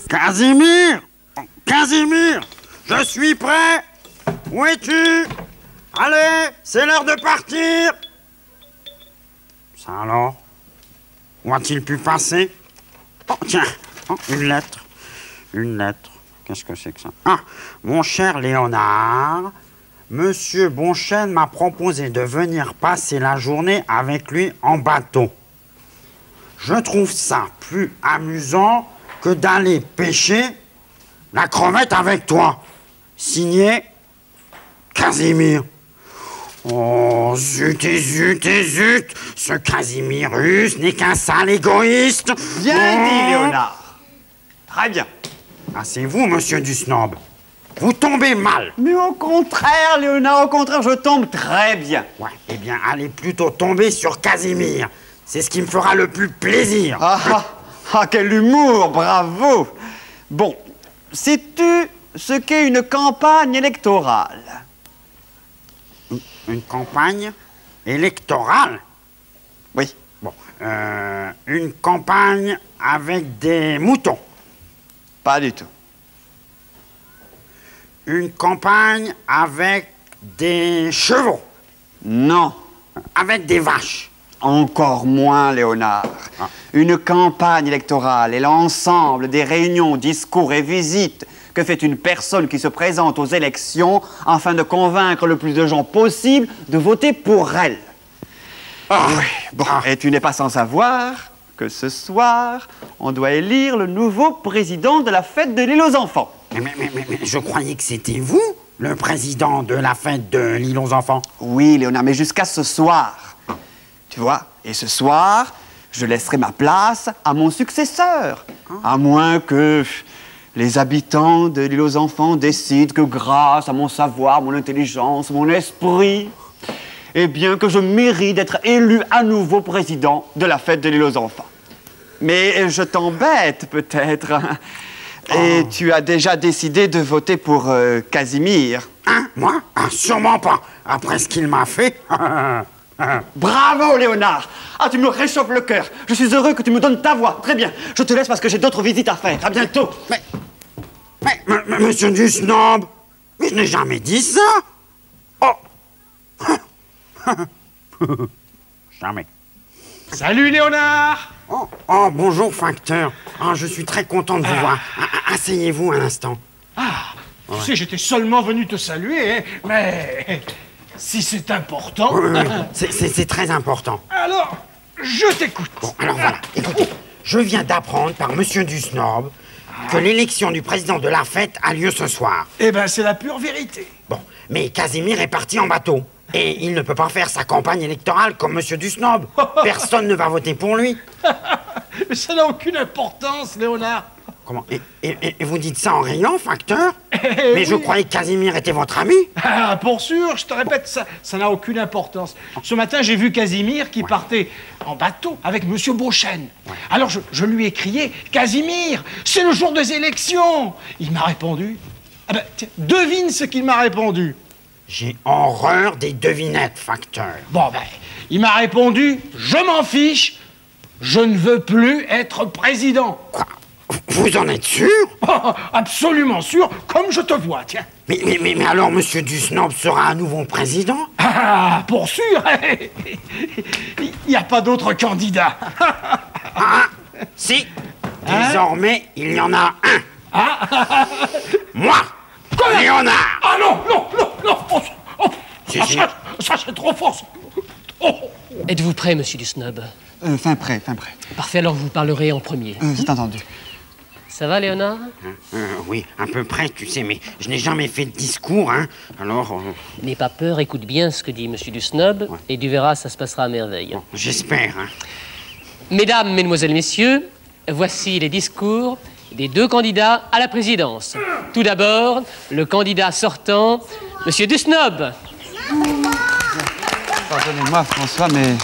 Casimir! Casimir! Je suis prêt! Où es-tu? Allez, c'est l'heure de partir! Ça alors? Où a-t-il pu passer? Oh, tiens! Oh, une lettre. Une lettre. Qu'est-ce que c'est que ça? Ah! Mon cher Léonard, Monsieur Bonchesne m'a proposé de venir passer la journée avec lui en bateau. Je trouve ça plus amusant que d'aller pêcher la crevette avec toi. Signé Casimir. Oh, zut et zut et zut, ce Casimirus n'est qu'un sale égoïste. Bien dit, Léonard. Très bien. Ah, c'est vous, monsieur du snob. Vous tombez mal. Mais au contraire, Léonard, au contraire, je tombe très bien. Ouais, eh bien, allez plutôt tomber sur Casimir. C'est ce qui me fera le plus plaisir. Quel humour, bravo. Bon, sais-tu ce qu'est une campagne électorale? Une campagne électorale? Oui. Bon, une campagne avec des moutons? Pas du tout. Une campagne avec des chevaux? Non. Avec des vaches? Encore moins, Léonard. Ah. Une campagne électorale est l'ensemble des réunions, discours et visites que fait une personne qui se présente aux élections afin de convaincre le plus de gens possible de voter pour elle. Oui, bon, et tu n'es pas sans savoir que ce soir, on doit élire le nouveau président de la fête de l'île aux enfants. Mais je croyais que c'était vous, le président de la fête de l'île aux enfants. Oui, Léonard, mais jusqu'à ce soir. Tu vois, et ce soir, je laisserai ma place à mon successeur. À moins que les habitants de l'île aux enfants décident que grâce à mon savoir, mon intelligence, mon esprit, eh bien que je mérite d'être élu à nouveau président de la fête de l'île aux enfants. Mais je t'embête peut-être. Et tu as déjà décidé de voter pour Casimir. Hein? Moi? Ah, sûrement pas. Après ce qu'il m'a fait. Bravo, Léonard! Ah, tu me réchauffes le cœur. Je suis heureux que tu me donnes ta voix. Très bien. Je te laisse parce que j'ai d'autres visites à faire. À bientôt. Mais monsieur du snob, mais je n'ai jamais dit ça. Oh. Jamais. Salut, Léonard! Oh, bonjour, facteur. Oh, je suis très content de vous voir. Asseyez-vous un instant. Tu sais, j'étais seulement venu te saluer, hein, mais si c'est important... C'est très important. Alors, je t'écoute. Bon, alors voilà, écoutez, je viens d'apprendre par monsieur du snob que l'élection du président de la fête a lieu ce soir. Eh ben, c'est la pure vérité. Bon, mais Casimir est parti en bateau. Et il ne peut pas faire sa campagne électorale comme monsieur du snob. Personne ne va voter pour lui. Mais ça n'a aucune importance, Léonard. Comment? Et vous dites ça en riant, facteur? Mais oui. je croyais que Casimir était votre ami. Ah, pour sûr, je te répète, ça n'a aucune importance. Ce matin, j'ai vu Casimir qui partait en bateau avec Monsieur Beauchesne. Alors, je lui ai crié, « Casimir, c'est le jour des élections !» Il m'a répondu. Ah ben, tiens, devine ce qu'il m'a répondu. J'ai horreur des devinettes, facteur. Bon, ben, il m'a répondu, « Je m'en fiche, je ne veux plus être président. » Quoi? Vous en êtes sûr? Oh, absolument sûr, comme je te vois, tiens. Mais alors, monsieur du snob sera à nouveau président? Ah, pour sûr. Il n'y a pas d'autre candidat. Si. Désormais, il y en a un. Moi, Quoi? Léonard. Ah non. Si. Ça c'est trop fort. Oh. Êtes-vous prêt, monsieur du snob? Fin prêt. Parfait, alors vous parlerez en premier. C'est entendu. Ça va, Léonard? Oui, à peu près, tu sais, mais je n'ai jamais fait de discours, hein. Alors... N'aie pas peur, écoute bien ce que dit monsieur du snob, et tu verras, ça se passera à merveille. Bon, j'espère, hein. Mesdames, mesdemoiselles, messieurs, voici les discours des deux candidats à la présidence. Tout d'abord, le candidat sortant, monsieur du snob. Pardonnez-moi, François, mais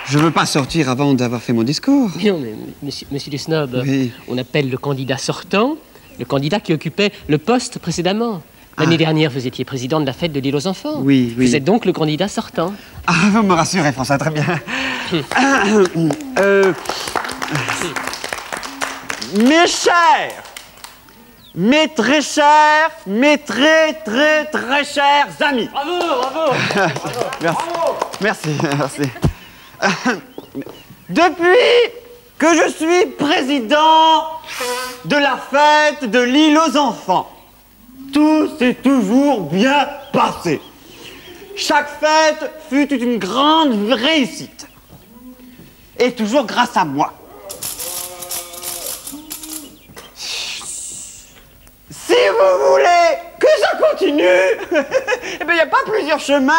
je veux pas sortir avant d'avoir fait mon discours. Non, mais monsieur du snob, Oui. on appelle le candidat sortant le candidat qui occupait le poste précédemment. L'année dernière, vous étiez président de la fête de l'île aux enfants. Oui. Vous êtes donc le candidat sortant. Ah, vous me rassurez, François, très bien. Mes chers, mes très chers, mes très chers amis. Bravo, bravo. Merci. Merci. Depuis que je suis président de la fête de l'île aux enfants, tout s'est toujours bien passé. Chaque fête fut une grande réussite. Et toujours grâce à moi. Si vous voulez que ça continue, eh bien, il n'y a pas plusieurs chemins.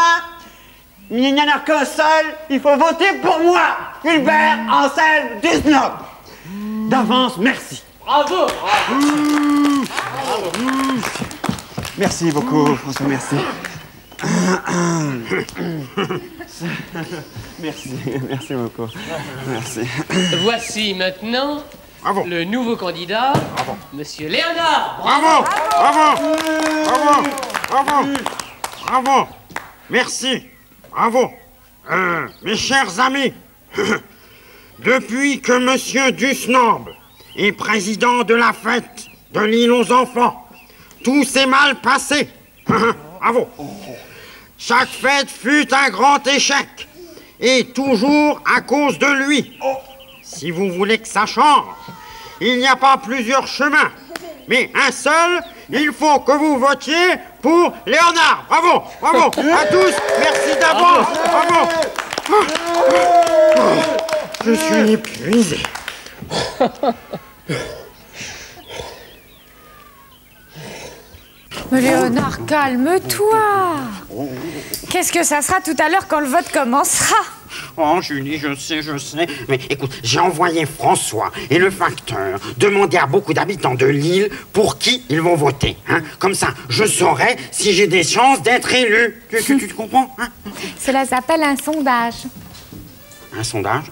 Mais il n'y en a qu'un seul. Il faut voter pour moi, Hubert Anselme Dusnob. D'avance, merci. Bravo. Merci beaucoup, François, merci. Merci beaucoup. Merci. Voici maintenant Bravo. le nouveau candidat, Monsieur Léonard. Bravo. Bravo. Bravo. Bravo. Bravo. Merci. Bravo. Mes chers amis, depuis que Monsieur Dusnob est président de la fête de l'île aux enfants, tout s'est mal passé. Bravo. Chaque fête fut un grand échec, et toujours à cause de lui. Si vous voulez que ça change, il n'y a pas plusieurs chemins, mais un seul. Il faut que vous votiez pour Léonard. Bravo, bravo à tous. Merci d'avance. Bravo. Je suis épuisé. Mais Léonard, calme-toi. Qu'est-ce que ça sera tout à l'heure quand le vote commencera? Oh, Julie, je sais. Mais écoute, j'ai envoyé François et le facteur demander à beaucoup d'habitants de l'île pour qui ils vont voter. Hein. Comme ça, je saurai si j'ai des chances d'être élu. Tu comprends, hein? Cela s'appelle un sondage. Un sondage?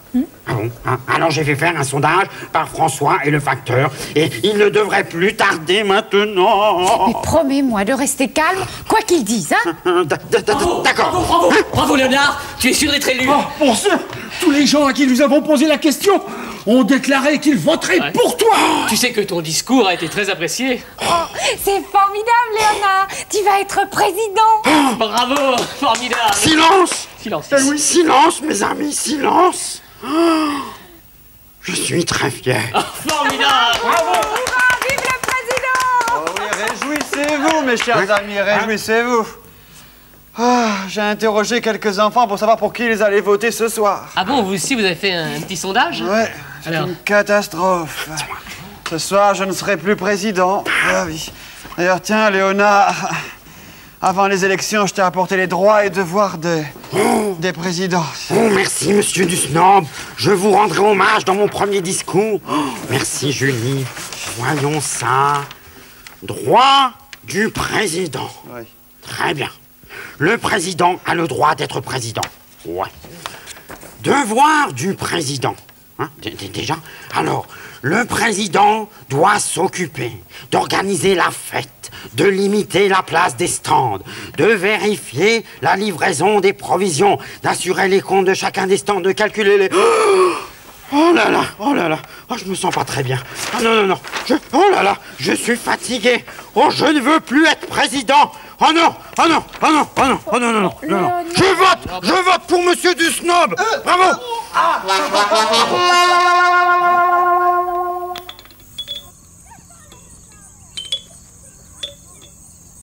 Ah bon? Ah, alors j'ai fait faire un sondage par François et le facteur, et il ne devrait plus tarder maintenant. Mais promets-moi de rester calme, quoi qu'ils disent, hein? D'accord. Bravo, bravo Léonard, tu es sûr d'être élu. Oh, pour sûr, tous les gens à qui nous avons posé la question ont déclaré qu'ils voteraient pour toi. Tu sais que ton discours a été très apprécié. Oh, c'est formidable, Léonard. Tu vas être président. Bravo, formidable. Silence! Silence. Oui, silence, mes amis, silence! Oh, je suis très fier. Formidable. Hurrah, vive le président. Oh oui, réjouissez-vous, mes chers amis, réjouissez-vous. Ah, j'ai interrogé quelques enfants pour savoir pour qui ils allaient voter ce soir. Ah bon, vous aussi, vous avez fait un petit sondage? Ouais, c'est Alors une catastrophe. Ce soir, je ne serai plus président. Ah oui. D'ailleurs, tiens, Léonard, avant les élections, je t'ai apporté les droits et devoirs des présidents. Oh, merci, monsieur Dusnob. Je vous rendrai hommage dans mon premier discours. Oh, merci, Julie. Voyons ça. Droit du président. Oui. Très bien. Le président a le droit d'être président. Ouais. Devoir du président. Hein, déjà. Alors, le président doit s'occuper d'organiser la fête, de limiter la place des stands, de vérifier la livraison des provisions, d'assurer les comptes de chacun des stands, de calculer les... Oh là là, oh là là, oh, je me sens pas très bien. Ah non, oh là là, je suis fatigué. Oh, je ne veux plus être président. Oh non. Je vote pour monsieur Dusnob. Bravo.